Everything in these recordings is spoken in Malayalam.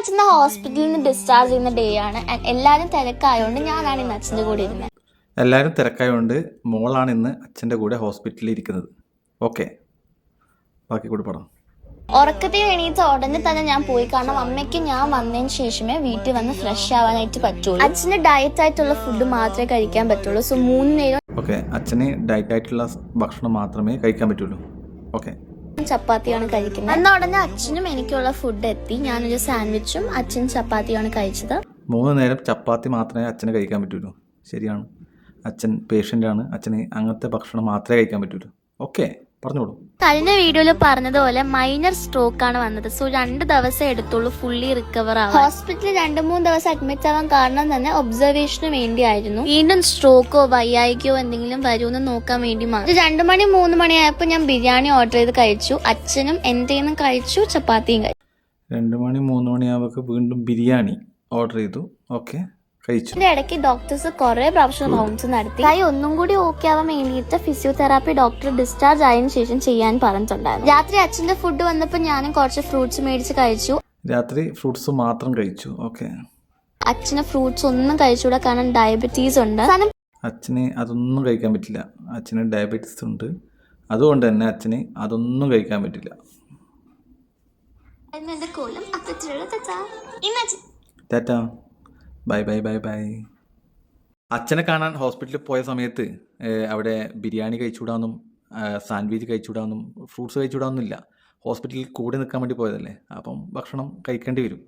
അച്ഛൻ്റെ ഹോസ്പിറ്റലിൽ നിന്ന് ഡിസ്ചാർജ് ചെയ്യുന്ന ഡേ ആണ്. എല്ലാവരും തിരക്കായതുകൊണ്ട് ഞാനാണ് ഇന്ന് അച്ഛൻ്റെ കൂടെ ഇരുന്നത്. എല്ലാവരും തിരക്കായതുകൊണ്ട് മോളാണ് ഇന്ന് അച്ഛൻ്റെ കൂടെ ഹോസ്പിറ്റലിൽ ഇരിക്കുന്നത്. ഓക്കെ, ബാക്കി കൂടി പടം. ഉറക്കത്തിൽ എണീറ്റ ഉടനെ തന്നെ ഞാൻ പോയി, കാരണം അമ്മയ്ക്ക് ഞാൻ വന്നതിന് ശേഷമേ വീട്ടിൽ വന്ന് ഫ്രഷ് ആവാനായിട്ട് പറ്റുള്ളൂ. അച്ഛന് ഡയറ്റ് ആയിട്ടുള്ള ഫുഡ് മാത്രമേ കഴിക്കാൻ പറ്റുള്ളൂ. സോ 3 നേരം ഓക്കെ, അച്ഛന് ഡയറ്റ് ആയിട്ടുള്ള ഭക്ഷണം മാത്രമേ കഴിക്കാൻ പറ്റുള്ളൂ. ഓക്കെ, ചപ്പാത്തിയാണ് കഴിക്കുന്നത്. എന്നാൽ ഉടനെ അച്ഛനും എനിക്കുള്ള ഫുഡ് എത്തി. ഞാനൊരു സാൻഡ്വിച്ചും അച്ഛൻ ചപ്പാത്തിയാണ് കഴിച്ചത്. 3 നേരം ചപ്പാത്തി മാത്രമേ അച്ഛന് കഴിക്കാൻ പറ്റുള്ളൂ. ശരിയാണ്, അച്ഛൻ പേഷ്യൻ്റാണ്. അച്ഛന് അങ്ങനത്തെ ഭക്ഷണം മാത്രമേ കഴിക്കാൻ പറ്റുള്ളൂ. ഓക്കെ, പറഞ്ഞോളൂ. കഴിഞ്ഞ വീഡിയോയിൽ പറഞ്ഞതുപോലെ മൈനർ സ്ട്രോക്ക് ആണ് വന്നത്. സോ 2 ദിവസം എടുത്തുള്ളൂ ഫുള്ളി റിക്കവർ ആവാൻ. ഹോസ്പിറ്റലിൽ 2-3 ദിവസം അഡ്മിറ്റ് ആവാൻ കാരണം തന്നെ ഒബ്സർവേഷന് വേണ്ടിയായിരുന്നു. വീണ്ടും സ്ട്രോക്കോ വയ്യായികയോ എന്തെങ്കിലും വരുമെന്ന് നോക്കാൻ വേണ്ടി മാത്രം. 2 മണി 3 മണി ആയപ്പോൾ ഞാൻ ബിരിയാണി ഓർഡർ ചെയ്ത് കഴിച്ചു. അച്ഛനും എൻ്റെ കഴിച്ചു, ചപ്പാത്തിയും കഴിച്ചു. 2 മണി 3 മണിയാകുമ്പോൾ വീണ്ടും ബിരിയാണി ഓർഡർ ചെയ്തു. ഓക്കെ, കഴിച്ചു. ഇതിന്റെ ഇടയ്ക്ക് ഡോക്ടേഴ്സ് കുറെ പ്രാവശ്യം റൗണ്ട്സ് നടത്തി. കൈ ഒന്നും കൂടി ഓക്കെ ആവാൻ വേണ്ടിയിട്ട് ഫിസിയോതെറാപ്പി ഡോക്ടർ ഡിസ്ചാർജ് ആയതിനു ശേഷം ചെയ്യാൻ പറഞ്ഞിട്ടുണ്ടായിരുന്നു. രാത്രി അച്ഛന്റെ ഫുഡ് വന്നപ്പോൾ ഞാനും കുറച്ച് ഫ്രൂട്ട്സ് മേടിച്ച് കഴിച്ചു. രാത്രി ഫ്രൂട്ട്സ് മാത്രം കഴിച്ചു. ഓക്കെ, അച്ഛന് ഫ്രൂട്ട്സ് ഒന്നും കഴിച്ചുകൂടാ, കാരണം ഡയബറ്റീസ് ഉണ്ട്. അച്ഛന് അതൊന്നും കഴിക്കാൻ പറ്റില്ല. അച്ഛന് ഡയബറ്റീസ് ഉണ്ട്, അതുകൊണ്ട് തന്നെ അച്ഛന് അതൊന്നും കഴിക്കാൻ പറ്റില്ല. Tata, bye bye bye bye. അച്ഛനെ കാണാൻ ഹോസ്പിറ്റലിൽ പോയ സമയത്ത് അവിടെ ബിരിയാണി കഴിച്ചുകൂടാന്നും സാൻഡ്വിച്ച് കഴിച്ചുകൂടാന്നും ഫ്രൂട്ട്സ് കഴിച്ചുകൂടാന്നില്ല. ഹോസ്പിറ്റലിൽ കൂടെ നിൽക്കാൻ വേണ്ടി പോയതല്ലേ, അപ്പം ഭക്ഷണം കഴിക്കേണ്ടി വരും.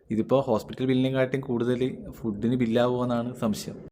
ഇതിപ്പോൾ ഹോസ്പിറ്റൽ ബില്ലിനെക്കാട്ടും കൂടുതൽ ഫുഡിന് ബില്ലാവുമെന്നാണ് സംശയം.